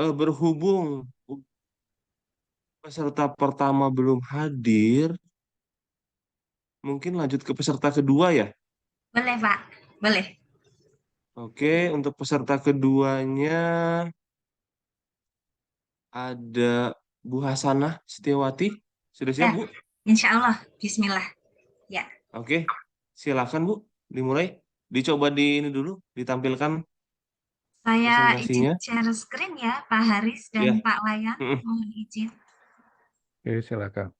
Berhubung peserta pertama belum hadir, mungkin lanjut ke peserta kedua ya. Boleh, Pak. Boleh. Oke, untuk peserta keduanya ada Bu Hasanah Setiawati. Sudah siap, Ya, Bu? insya Allah. Bismillah. Ya, Oke, silakan Bu, dimulai. Dicoba di ini dulu, ditampilkan saya izin presentasinya. share screen ya, Pak Haris dan Ya. Pak Wayan. Mm-mm. Mohon izin. Oke, silakan.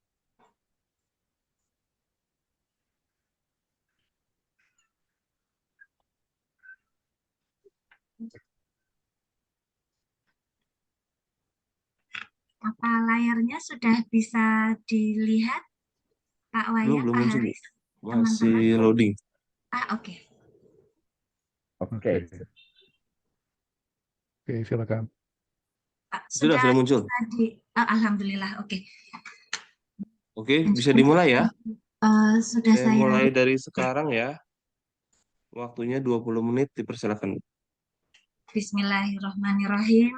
Apa layarnya sudah bisa dilihat, Pak Belum, Wayan, belum Pak muncul, Bu. Haris, Masih teman-teman? loading. Oke. Oke. Oke, silakan. Pak, Sudah sudah muncul. bisa Alhamdulillah. Oke. Oke, bisa Untuk dimulai ya. sudah Saya saya mulai dari ya. sekarang ya. Waktunya 20 menit, dipersilakan. Bismillahirrahmanirrahim.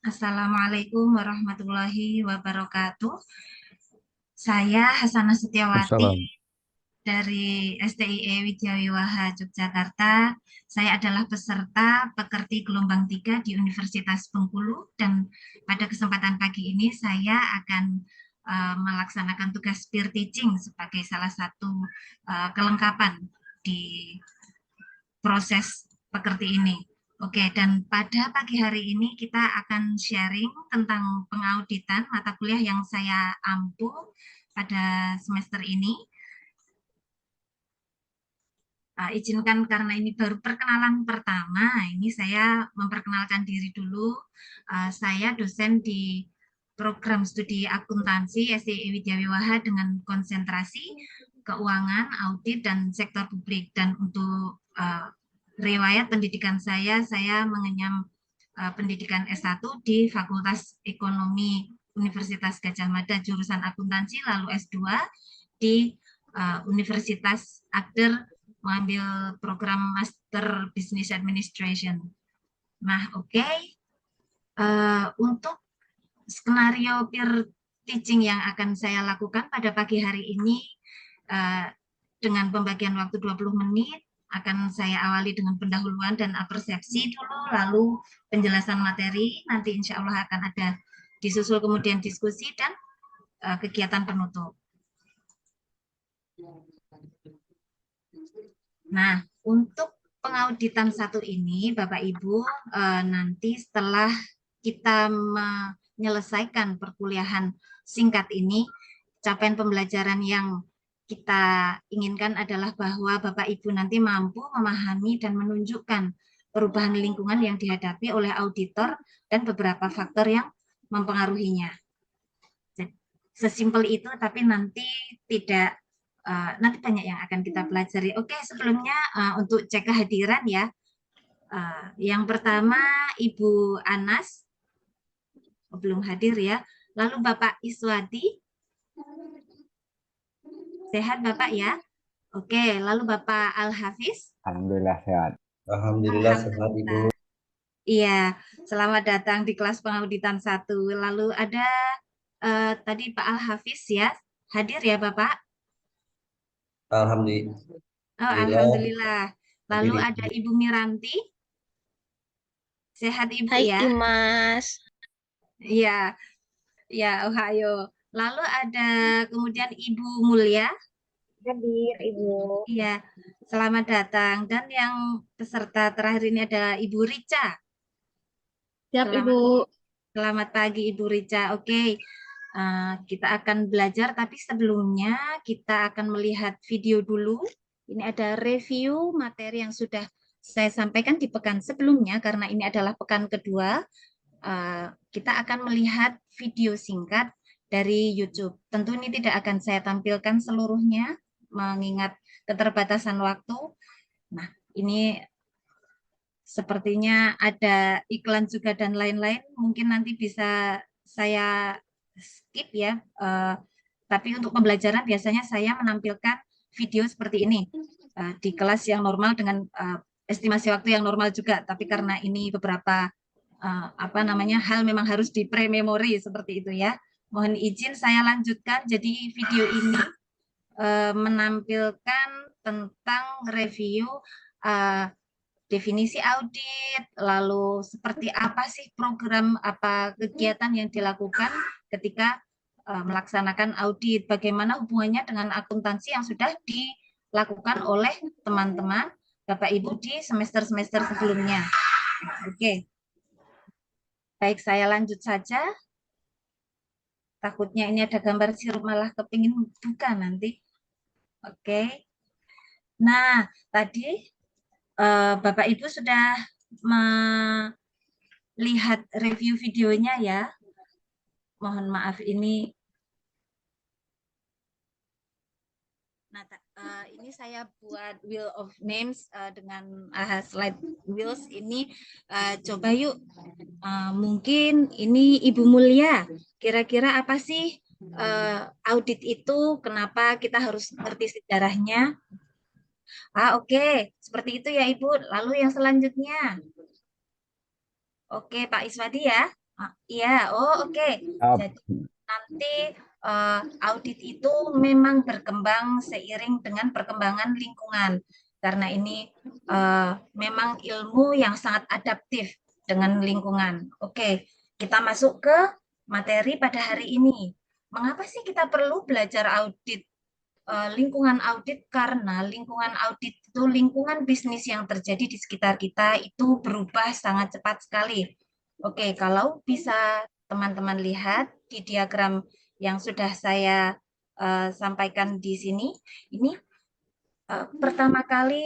Assalamualaikum warahmatullahi wabarakatuh. Saya Hasanah Setiawati Assalam. dari STIE Widyawiwaha Yogyakarta. Saya adalah peserta pekerti gelombang 3 di Universitas Bengkulu dan pada kesempatan pagi ini saya akan melaksanakan tugas peer teaching sebagai salah satu kelengkapan di proses pekerti ini. Oke, dan pada pagi hari ini kita akan sharing tentang pengauditan mata kuliah yang saya ampu pada semester ini. Izinkan karena ini baru perkenalan pertama, ini saya memperkenalkan diri dulu. Saya dosen di program studi akuntansi STI Widyawiwaha dengan konsentrasi keuangan, audit, dan sektor publik. Dan untuk riwayat pendidikan saya mengenyam pendidikan S1 di Fakultas Ekonomi Universitas Gadjah Mada jurusan akuntansi, lalu S2 di Universitas Agder mengambil program Master Business Administration. Nah, oke. Untuk skenario peer teaching yang akan saya lakukan pada pagi hari ini dengan pembagian waktu 20 menit akan saya awali dengan pendahuluan dan persepsi dulu, lalu penjelasan materi, nanti insya Allah akan ada disusul kemudian diskusi dan kegiatan penutup. Nah, untuk pengauditan satu ini, Bapak Ibu, nanti setelah kita menyelesaikan perkuliahan singkat ini, capaian pembelajaran yang kita inginkan adalah bahwa Bapak Ibu nanti mampu memahami dan menunjukkan perubahan lingkungan yang dihadapi oleh auditor dan beberapa faktor yang mempengaruhinya. Sesimpel itu, tapi nanti tidak nanti banyak yang akan kita pelajari. Oke, sebelumnya untuk cek kehadiran ya. Yang pertama Ibu Anas belum hadir ya. Lalu Bapak Iswadi, sehat Bapak ya? Oke, lalu Bapak Al Hafiz. Alhamdulillah sehat. Alhamdulillah sehat Ibu. Iya, selamat datang di kelas pengauditan 1. Lalu ada tadi Pak Al Hafiz ya, hadir ya Bapak? Alhamdulillah. Oh, alhamdulillah. Lalu Hadir, ada Ibu Miranti. Sehat Ibu Hai ya? Mas, Iya, ya, Ohio. Lalu ada kemudian Ibu Mulia. hadir Ibu. Iya, selamat datang. Dan yang peserta terakhir ini ada Ibu Rica. Siap Selamat, Ibu. selamat pagi Ibu Rica. Oke, kita akan belajar, tapi sebelumnya kita akan melihat video dulu. Ini ada review materi yang sudah saya sampaikan di pekan sebelumnya, karena ini adalah pekan kedua. Kita akan melihat video singkat dari YouTube. Tentu ini tidak akan saya tampilkan seluruhnya, mengingat keterbatasan waktu. Nah, ini sepertinya ada iklan juga dan lain-lain. Mungkin nanti bisa saya skip ya. Tapi untuk pembelajaran biasanya saya menampilkan video seperti ini di kelas yang normal dengan estimasi waktu yang normal juga. Tapi karena ini beberapa hal memang harus di pre-memori seperti itu ya. Mohon izin saya lanjutkan. Jadi video ini menampilkan tentang review definisi audit, lalu seperti apa sih program, apa kegiatan yang dilakukan ketika melaksanakan audit, bagaimana hubungannya dengan akuntansi yang sudah dilakukan oleh teman-teman Bapak Ibu di semester-semester sebelumnya. Oke. Baik, saya lanjut saja. Takutnya ini ada gambar sirup malah kepingin buka nanti. Oke. Nah, tadi Bapak Ibu sudah melihat review videonya ya. Mohon maaf ini. Nah, ini saya buat wheel of names dengan slide wheels ini. Coba yuk, mungkin ini Ibu Mulia. Kira-kira apa sih audit itu? Kenapa kita harus ngerti sejarahnya? Oke. Seperti itu ya Ibu. Lalu yang selanjutnya. Oke, Pak Iswadi ya. Iya, oke. Jadi nanti audit itu memang berkembang seiring dengan perkembangan lingkungan. Karena ini memang ilmu yang sangat adaptif dengan lingkungan. Oke, kita masuk ke materi pada hari ini. Mengapa sih kita perlu belajar audit? Lingkungan audit karena lingkungan audit itu lingkungan bisnis yang terjadi di sekitar kita itu berubah sangat cepat sekali. Oke, kalau bisa teman-teman lihat di diagram yang sudah saya sampaikan di sini, ini pertama kali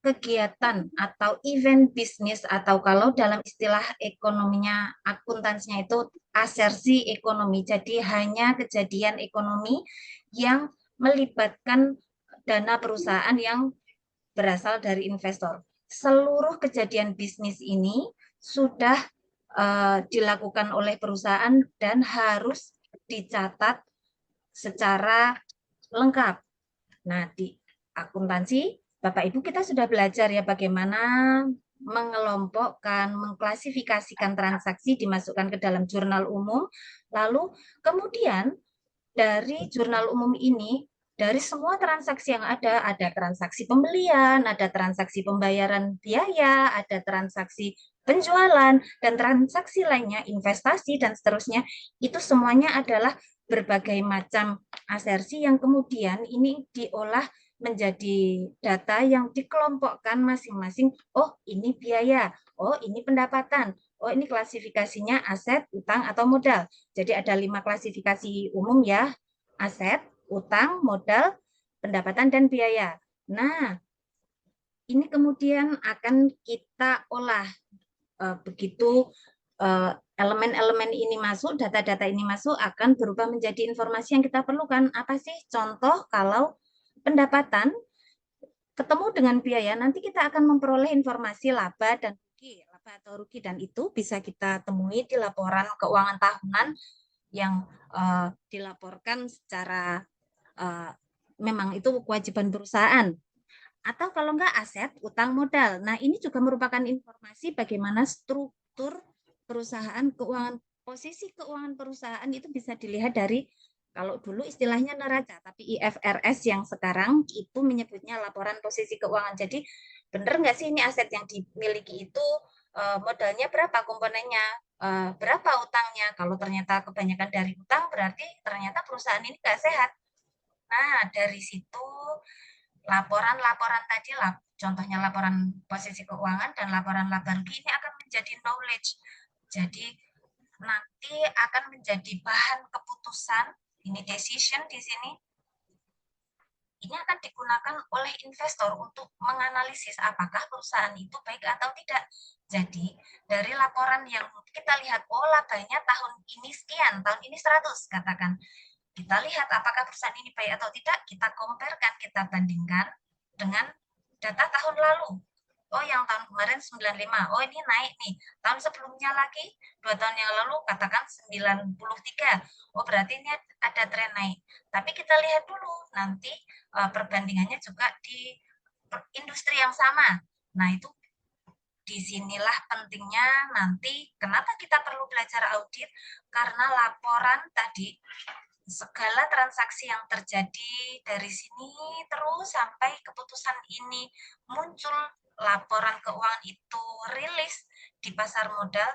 kegiatan atau event bisnis atau kalau dalam istilah ekonominya akuntansinya itu asersi ekonomi. Jadi hanya kejadian ekonomi yang melibatkan dana perusahaan yang berasal dari investor. Seluruh kejadian bisnis ini sudah dilakukan oleh perusahaan dan harus dicatat secara lengkap. Nah, di akuntansi Bapak Ibu kita sudah belajar ya bagaimana mengelompokkan, mengklasifikasikan transaksi dimasukkan ke dalam jurnal umum. Lalu kemudian dari jurnal umum ini, dari semua transaksi yang ada transaksi pembelian, ada transaksi pembayaran biaya, ada transaksi penjualan, dan transaksi lainnya, investasi, dan seterusnya. Itu semuanya adalah berbagai macam asersi yang kemudian ini diolah menjadi data yang dikelompokkan masing-masing. Oh, ini biaya. Oh, ini pendapatan. Oh, ini klasifikasinya aset, utang, atau modal. Jadi ada 5 klasifikasi umum ya. Aset, utang, modal, pendapatan, dan biaya. Nah, ini kemudian akan kita olah. Begitu elemen-elemen ini masuk, data-data ini masuk, akan berubah menjadi informasi yang kita perlukan. Apa sih contoh kalau pendapatan ketemu dengan biaya, nanti kita akan memperoleh informasi laba dan rugi, dan itu bisa kita temui di laporan keuangan tahunan yang dilaporkan secara memang itu kewajiban perusahaan. Atau kalau enggak aset, utang, modal. Nah, ini juga merupakan informasi bagaimana struktur perusahaan, keuangan, posisi keuangan perusahaan itu bisa dilihat dari kalau dulu istilahnya neraca, tapi IFRS yang sekarang itu menyebutnya laporan posisi keuangan. Jadi benar nggak sih ini aset yang dimiliki itu modalnya berapa komponennya, berapa utangnya. Kalau ternyata kebanyakan dari utang berarti ternyata perusahaan ini nggak sehat. Nah, dari situ laporan-laporan tadi, contohnya laporan posisi keuangan dan laporan laba rugi ini akan menjadi knowledge. Jadi nanti akan menjadi bahan keputusan. Ini decision di sini. Ini akan digunakan oleh investor untuk menganalisis apakah perusahaan itu baik atau tidak. Jadi, dari laporan yang kita lihat, oh labanya tahun ini sekian, tahun ini 100, katakan. Kita lihat apakah perusahaan ini baik atau tidak, kita comparekan, kita bandingkan dengan data tahun lalu. Oh, yang tahun kemarin 95. Oh, ini naik nih. Tahun sebelumnya lagi, 2 tahun yang lalu, katakan 93. Oh, berarti ini ada tren naik. Tapi kita lihat dulu, nanti perbandingannya juga di industri yang sama. Nah, itu disinilah pentingnya nanti kenapa kita perlu belajar audit, karena laporan tadi segala transaksi yang terjadi dari sini terus sampai keputusan ini muncul, laporan keuangan itu rilis di pasar modal,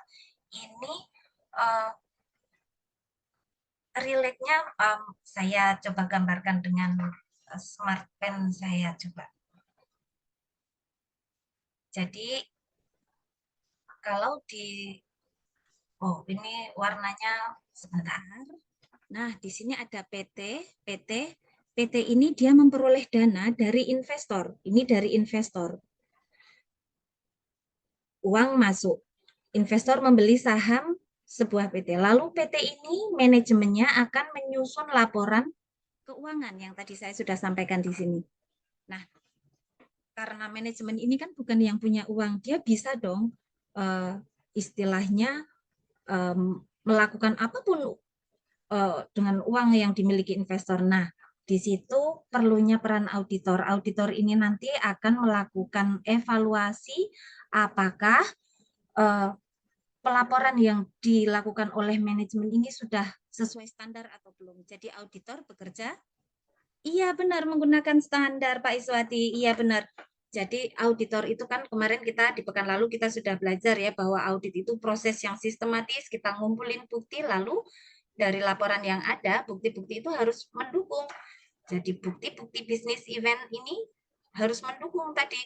ini relate-nya saya coba gambarkan dengan smart pen saya coba. Jadi kalau ini warnanya sebentar. Nah, di sini ada PT ini dia memperoleh dana dari investor. Ini dari investor. Uang masuk. Investor membeli saham sebuah PT. Lalu PT ini manajemennya akan menyusun laporan keuangan yang tadi saya sudah sampaikan di sini. Nah, karena manajemen ini kan bukan yang punya uang, dia bisa dong istilahnya melakukan apapun dengan uang yang dimiliki investor. Nah, di situ perlunya peran auditor. Auditor ini nanti akan melakukan evaluasi apakah pelaporan yang dilakukan oleh manajemen ini sudah sesuai standar atau belum. Jadi auditor bekerja, iya benar menggunakan standar Pak Iswati, iya benar. Jadi auditor itu kan kemarin kita di pekan lalu kita sudah belajar ya bahwa audit itu proses yang sistematis, kita ngumpulin bukti lalu dari laporan yang ada, bukti-bukti itu harus mendukung. Jadi bukti-bukti bisnis event ini harus mendukung tadi.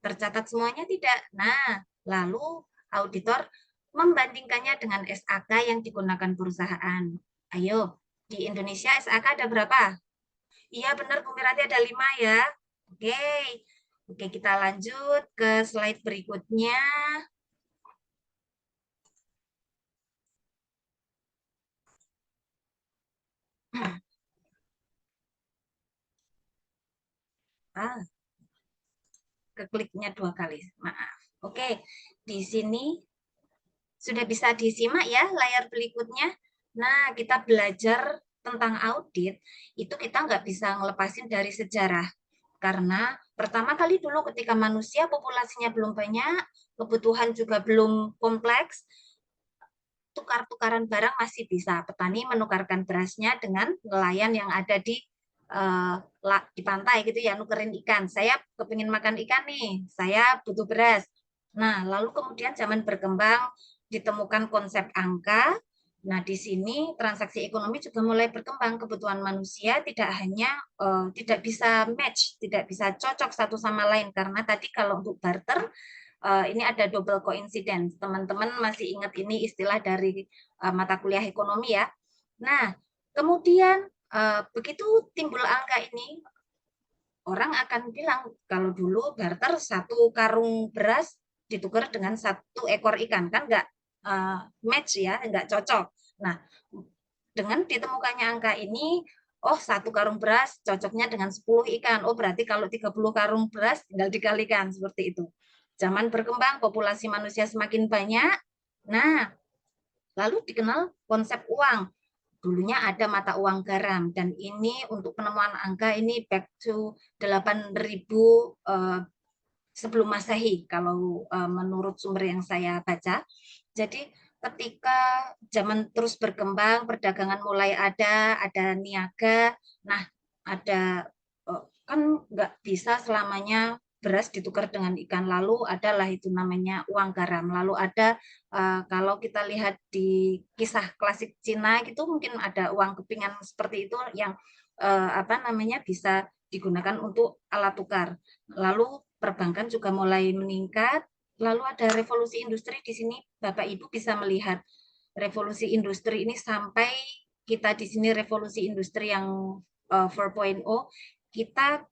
Tercatat semuanya tidak. Nah, lalu auditor membandingkannya dengan SAK yang digunakan perusahaan. Ayo, di Indonesia SAK ada berapa? Iya benar Bu Mirati ada 5 ya. Oke, kita lanjut ke slide berikutnya. Kekliknya 2 kali, maaf. Oke, di sini sudah bisa disimak ya layar berikutnya. Nah, kita belajar tentang audit, itu kita nggak bisa ngelepasin dari sejarah. Karena pertama kali dulu ketika manusia populasinya belum banyak, kebutuhan juga belum kompleks, tukar-tukaran barang masih bisa. Petani menukarkan berasnya dengan nelayan yang ada di pantai gitu ya, nukerin ikan. Saya kepingin makan ikan nih, saya butuh beras. Nah, lalu kemudian zaman berkembang, ditemukan konsep angka. Nah, di sini transaksi ekonomi juga mulai berkembang. Kebutuhan manusia tidak hanya tidak bisa match, tidak bisa cocok satu sama lain. Karena tadi kalau untuk barter, ini ada double coincidence. Teman-teman masih ingat ini istilah dari mata kuliah ekonomi ya. Nah, kemudian begitu timbul angka ini, orang akan bilang kalau dulu barter 1 karung beras ditukar dengan 1 ekor ikan, kan nggak match ya, nggak cocok. Nah, dengan ditemukannya angka ini, oh 1 karung beras cocoknya dengan 10 ikan. Oh berarti kalau 30 karung beras tinggal dikalikan, seperti itu. Zaman berkembang, populasi manusia semakin banyak. Nah, lalu dikenal konsep uang. Dulunya ada mata uang garam, dan ini untuk penemuan angka ini back to 8.000 sebelum Masehi, kalau menurut sumber yang saya baca. Jadi ketika zaman terus berkembang, perdagangan mulai ada niaga, nah ada kan nggak bisa selamanya beras ditukar dengan ikan, lalu adalah itu namanya uang garam. Lalu ada kalau kita lihat di kisah klasik Cina gitu, mungkin ada uang kepingan seperti itu yang bisa digunakan untuk alat tukar. Lalu perbankan juga mulai meningkat. Lalu ada revolusi industri. Di sini Bapak Ibu bisa melihat revolusi industri ini sampai kita di sini revolusi industri yang 4.0. Kita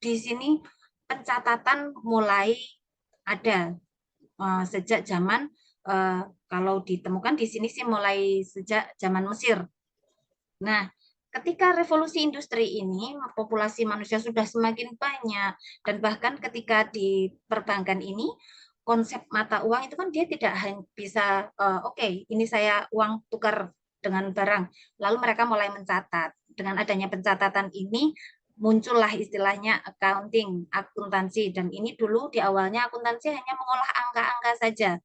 di sini pencatatan mulai ada sejak zaman kalau ditemukan di sini sih mulai sejak zaman Mesir. Nah, ketika revolusi industri ini, populasi manusia sudah semakin banyak, dan bahkan ketika di perbankan ini, konsep mata uang itu kan dia tidak hanya bisa, oke, ini saya uang tukar dengan barang, lalu mereka mulai mencatat. Dengan adanya pencatatan ini, muncullah istilahnya accounting, akuntansi, dan ini dulu di awalnya akuntansi hanya mengolah angka-angka saja.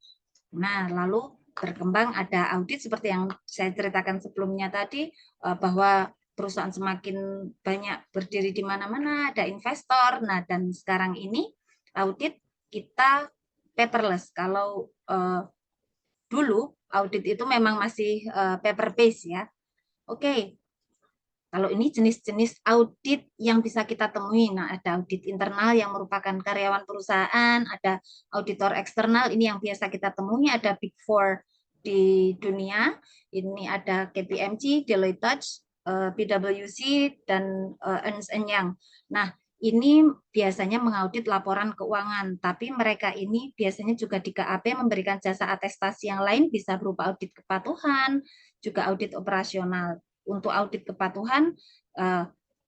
Nah, lalu berkembang ada audit seperti yang saya ceritakan sebelumnya tadi, bahwa perusahaan semakin banyak berdiri di mana-mana, ada investor. Nah, dan sekarang ini audit kita paperless. Kalau dulu audit itu memang masih paper based ya. Oke. Kalau ini jenis-jenis audit yang bisa kita temui. Nah, ada audit internal yang merupakan karyawan perusahaan, ada auditor eksternal, ini yang biasa kita temui, ada Big Four di dunia, ini ada KPMG, Deloitte Touch, PwC, dan Ernst & Young. Nah, ini biasanya mengaudit laporan keuangan, tapi mereka ini biasanya juga di KAP memberikan jasa atestasi yang lain, bisa berupa audit kepatuhan, juga audit operasional. Untuk audit kepatuhan,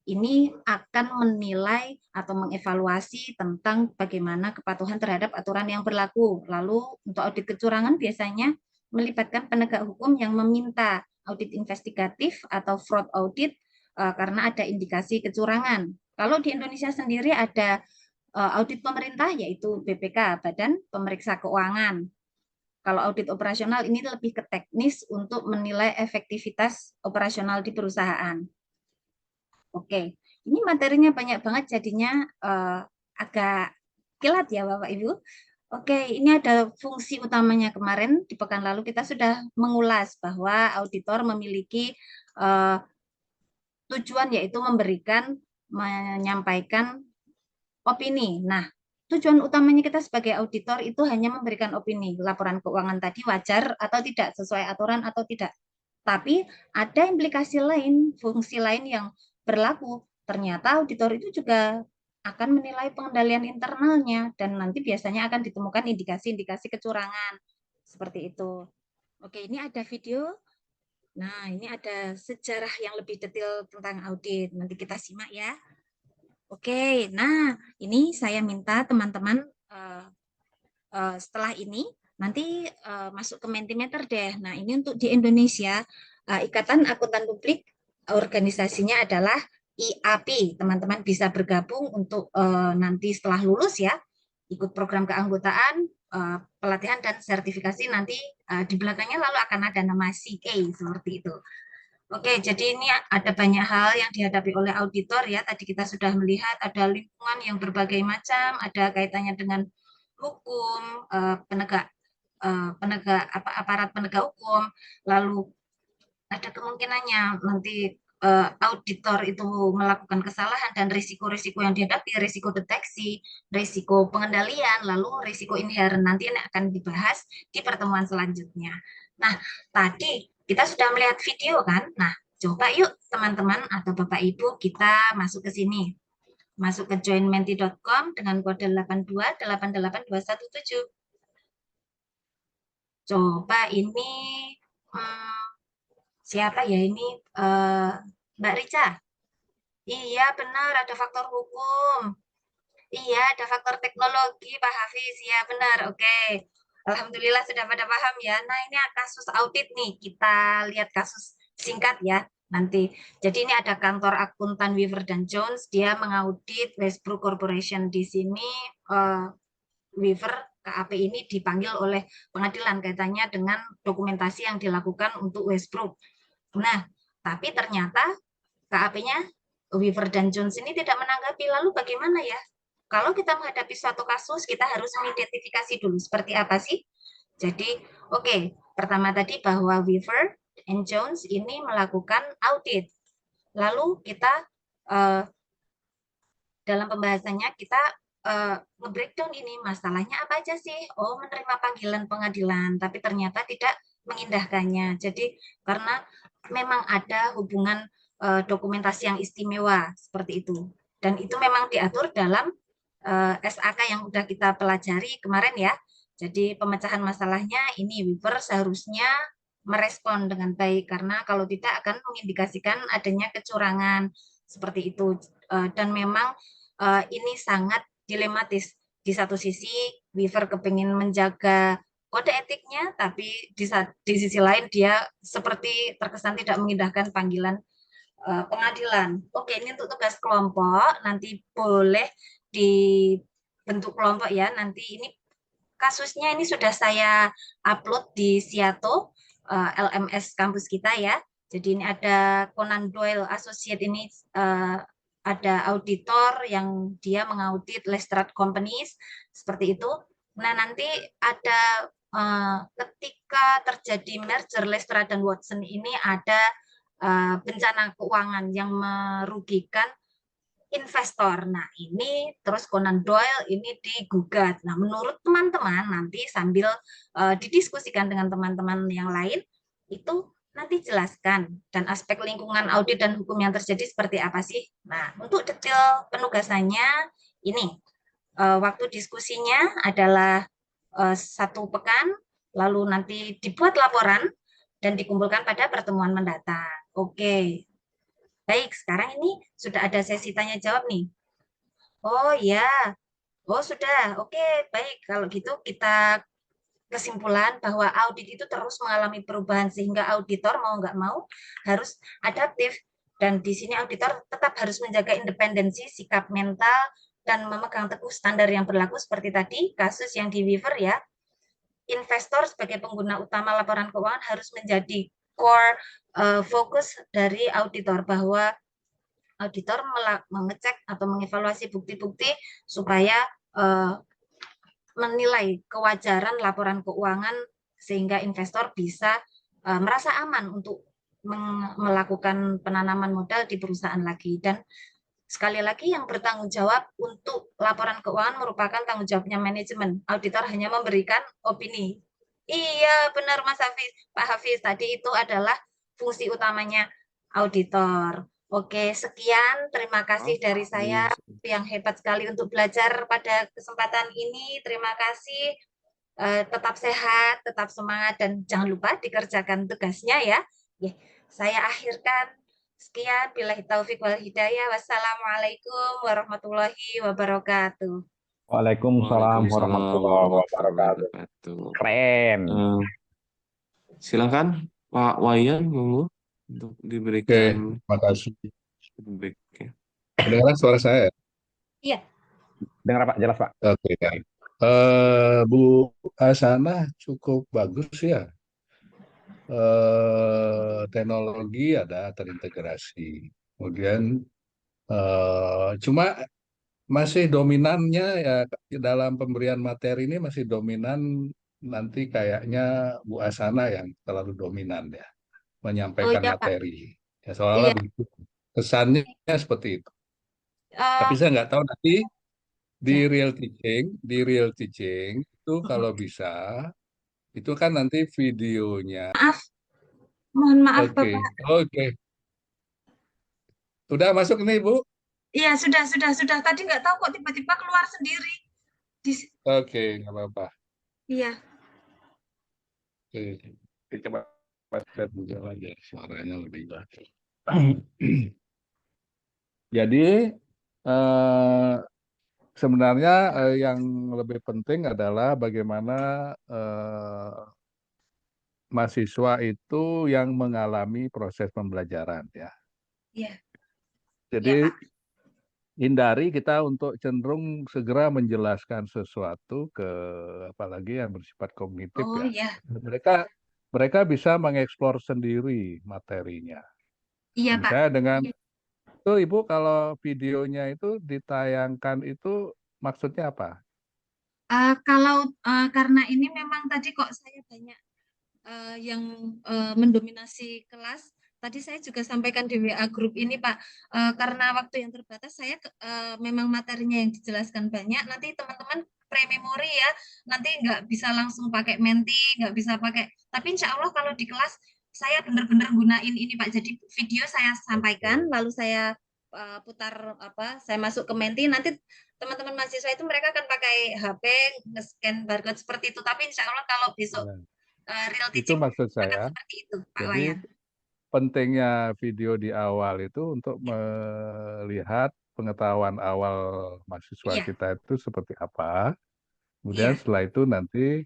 ini akan menilai atau mengevaluasi tentang bagaimana kepatuhan terhadap aturan yang berlaku. Lalu untuk audit kecurangan biasanya melibatkan penegak hukum yang meminta audit investigatif atau fraud audit karena ada indikasi kecurangan. Kalau di Indonesia sendiri ada audit pemerintah yaitu BPK, Badan Pemeriksa Keuangan. Kalau audit operasional ini lebih ke teknis untuk menilai efektivitas operasional di perusahaan. Oke, ini materinya banyak banget jadinya agak kilat ya Bapak Ibu. Oke, ini ada fungsi utamanya. Kemarin di pekan lalu kita sudah mengulas bahwa auditor memiliki tujuan yaitu menyampaikan opini. Nah, tujuan utamanya kita sebagai auditor itu hanya memberikan opini. Laporan keuangan tadi wajar atau tidak, sesuai aturan atau tidak. Tapi ada implikasi lain, fungsi lain yang berlaku. Ternyata auditor itu juga akan menilai pengendalian internalnya dan nanti biasanya akan ditemukan indikasi-indikasi kecurangan. Seperti itu. Oke, ini ada video. Nah, ini ada sejarah yang lebih detail tentang audit. Nanti kita simak ya. Oke, nah ini saya minta teman-teman setelah ini nanti masuk ke Mentimeter deh. Nah ini untuk di Indonesia, Ikatan Akuntan Publik organisasinya adalah IAP. Teman-teman bisa bergabung untuk nanti setelah lulus ya, ikut program keanggotaan, pelatihan dan sertifikasi nanti di belakangnya lalu akan ada nama CA seperti itu. Oke, jadi ini ada banyak hal yang dihadapi oleh auditor ya. Tadi kita sudah melihat ada lingkungan yang berbagai macam, ada kaitannya dengan hukum, aparat penegak hukum, lalu ada kemungkinannya nanti auditor itu melakukan kesalahan dan risiko-risiko yang dihadapi, risiko deteksi, risiko pengendalian, lalu risiko inherent nanti ini akan dibahas di pertemuan selanjutnya. Nah, tadi kita sudah melihat video kan? Nah, coba yuk teman-teman atau Bapak Ibu kita masuk ke sini. Masuk ke joinmenti.com dengan kode 8288217. Coba ini siapa ya ini? Mbak Rica. Iya, benar ada faktor hukum. Iya, ada faktor teknologi, Pak Hafiz. Iya, benar. Oke. Alhamdulillah sudah pada paham ya. Nah, ini kasus audit nih. Kita lihat kasus singkat ya nanti. Jadi ini ada kantor akuntan Weaver dan Jones. Dia mengaudit Westbrook Corporation di sini. Weaver KAP ini dipanggil oleh pengadilan kaitannya dengan dokumentasi yang dilakukan untuk Westbrook. Nah, tapi ternyata KAP-nya Weaver dan Jones ini tidak menanggapi. Lalu bagaimana ya? Kalau kita menghadapi suatu kasus, kita harus mengidentifikasi dulu seperti apa sih. Jadi, oke, pertama tadi bahwa Weaver and Jones ini melakukan audit. Lalu kita dalam pembahasannya kita nge-breakdown ini masalahnya apa aja sih? Oh, menerima panggilan pengadilan, tapi ternyata tidak mengindahkannya. Jadi karena memang ada hubungan dokumentasi yang istimewa seperti itu. Dan itu memang diatur dalam SAK yang sudah kita pelajari kemarin ya. Jadi pemecahan masalahnya ini Weaver seharusnya merespon dengan baik karena kalau tidak akan mengindikasikan adanya kecurangan seperti itu. Dan memang ini sangat dilematis. Di satu sisi Weaver kepingin menjaga kode etiknya, tapi di sisi lain dia seperti terkesan tidak mengindahkan panggilan pengadilan. Oke, ini untuk tugas kelompok, nanti boleh dibentuk kelompok ya. Nanti ini kasusnya ini sudah saya upload di Siato LMS kampus kita ya. Jadi ini ada Conan Doyle Associate ini ada auditor yang dia mengaudit Lestrade Companies seperti itu. Nah, nanti ada ketika terjadi merger Lestrade dan Watson ini ada bencana keuangan yang merugikan investor. Nah, ini terus Conan Doyle ini digugat. Nah, menurut teman-teman nanti sambil didiskusikan dengan teman-teman yang lain, itu nanti jelaskan dan aspek lingkungan audit dan hukum yang terjadi seperti apa sih. Nah, untuk detail penugasannya ini waktu diskusinya adalah 1 pekan, lalu nanti dibuat laporan dan dikumpulkan pada pertemuan mendatang. Oke. Baik, sekarang ini sudah ada sesi tanya jawab nih. Oh ya, oh sudah. Oke, baik. Kalau gitu kita kesimpulan bahwa audit itu terus mengalami perubahan sehingga auditor mau nggak mau harus adaptif. Dan di sini auditor tetap harus menjaga independensi, sikap mental, dan memegang teguh standar yang berlaku seperti tadi, kasus yang di Weaver ya. Investor sebagai pengguna utama laporan keuangan harus menjadi core fokus dari auditor, bahwa auditor mengecek atau mengevaluasi bukti-bukti supaya menilai kewajaran laporan keuangan sehingga investor bisa merasa aman untuk melakukan penanaman modal di perusahaan lagi. Dan sekali lagi yang bertanggung jawab untuk laporan keuangan merupakan tanggung jawabnya manajemen. Auditor hanya memberikan opini. Iya, benar Mas Hafiz. Pak Hafiz, tadi itu adalah fungsi utamanya auditor. Oke, sekian. Terima kasih dari saya yang hebat sekali untuk belajar pada kesempatan ini. Terima kasih. Tetap sehat, tetap semangat, dan jangan lupa dikerjakan tugasnya ya. Saya akhirkan. Sekian, billahi taufik wal hidayah. Wassalamualaikum warahmatullahi wabarakatuh. Waalaikumsalam warahmatullahi wabarakatuh. Keren. Silakan Pak Wayan, monggo untuk Oke, diberikan terima kasih. feedback. Kedengaran suara saya? Iya. Dengar Pak, jelas Pak. Oke, baik. Bu Asana cukup bagus ya. Teknologi ada terintegrasi. Kemudian cuma masih dominannya ya dalam pemberian materi ini masih dominan nanti kayaknya Bu Asana yang terlalu dominan ya menyampaikan iya, Pak. materi. Ya soalnya Iya. begitu. Kesannya seperti itu. Eh, Tapi saya nggak tahu nanti di ya. real teaching itu kalau bisa itu kan nanti videonya. Mohon maaf, Oke, Bapak. oke. Sudah masuk nih Bu? Iya, sudah. Tadi nggak tahu kok tiba-tiba keluar sendiri. Oke, nggak apa-apa. Iya. Oke, kita coba lihat dulu aja suaranya lebih bagus. Jadi sebenarnya yang lebih penting adalah bagaimana mahasiswa itu yang mengalami proses pembelajaran ya. Iya. Jadi Iya, Pak. hindari kita untuk cenderung segera menjelaskan sesuatu ke apalagi yang bersifat kognitif Oh, ya. iya. Mereka bisa mengeksplor sendiri materinya. Iya, Pak. Misalnya dengan itu Ibu kalau videonya itu ditayangkan itu maksudnya apa? Karena ini memang tadi kok saya banyak yang mendominasi kelas. Tadi saya juga sampaikan di WA grup ini, Pak. Karena waktu yang terbatas, saya memang materinya yang dijelaskan banyak. Nanti teman-teman pre-memori ya, nanti nggak bisa langsung pakai Menti, nggak bisa pakai. Tapi insya Allah kalau di kelas saya benar-benar gunain ini, Pak. Jadi video saya sampaikan, lalu saya putar saya masuk ke Menti. Nanti teman-teman mahasiswa itu mereka akan pakai HP, nge-scan barcode seperti itu. Tapi insya Allah kalau besok real Itu teaching maksud akan saya. seperti itu, Pak Jadi Wayan. pentingnya video di awal itu untuk melihat pengetahuan awal mahasiswa Iya. kita itu seperti apa. Kemudian Iya. setelah itu nanti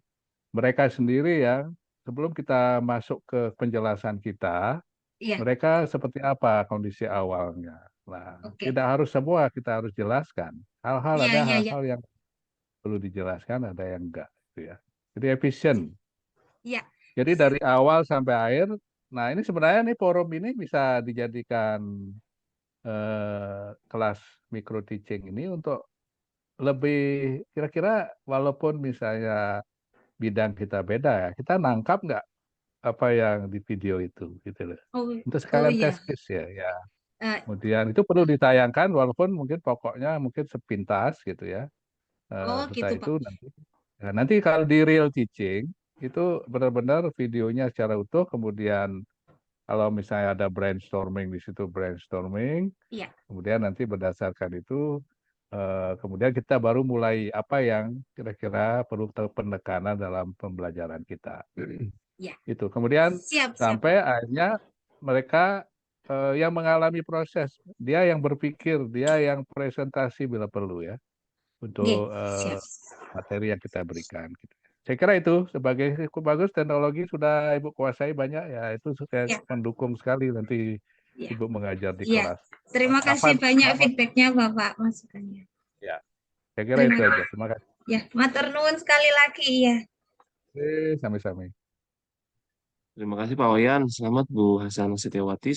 mereka sendiri ya, sebelum kita masuk ke penjelasan kita, Iya, mereka seperti apa kondisi awalnya. Nah, oke. tidak harus semua kita harus jelaskan. Hal-hal Iya, ada iya, iya. hal-hal yang perlu dijelaskan, ada yang enggak, gitu ya. Jadi efisien. Iya, Jadi dari awal sampai akhir. Nah, ini sebenarnya nih forum ini bisa dijadikan kelas micro teaching ini untuk lebih kira-kira walaupun misalnya bidang kita beda ya, kita nangkap nggak apa yang di video itu, gitu loh. oh, Untuk oh sekalian iya. test case ya. Eh, Kemudian itu perlu ditayangkan walaupun mungkin pokoknya mungkin sepintas gitu ya. oh Setelah gitu, Pak. itu nanti kalau di real teaching itu benar-benar videonya secara utuh, kemudian kalau misalnya ada brainstorming di situ brainstorming, Iya, kemudian nanti berdasarkan itu kemudian kita baru mulai apa yang kira-kira perlu penekanan dalam pembelajaran kita. iya. Itu. Kemudian Siap, siap, sampai Pak. akhirnya mereka yang mengalami proses, dia yang berpikir, dia yang presentasi bila perlu ya Nggih, untuk siap. materi yang kita berikan. Gitu. Saya kira itu sebagai cukup bagus, teknologi sudah Ibu kuasai banyak ya, itu saya Ya, mendukung sekali nanti ya, Ibu mengajar di ya. kelas. Terima kasih Kapan? banyak feedbacknya, Bapak, masukannya. Ya, saya kira Terima itu kasih. aja. Terima kasih. Ya, matur nuwun sekali lagi ya. Sampai-sampai. Terima kasih Pak Wayan. Selamat Bu Hasanah Setiawati.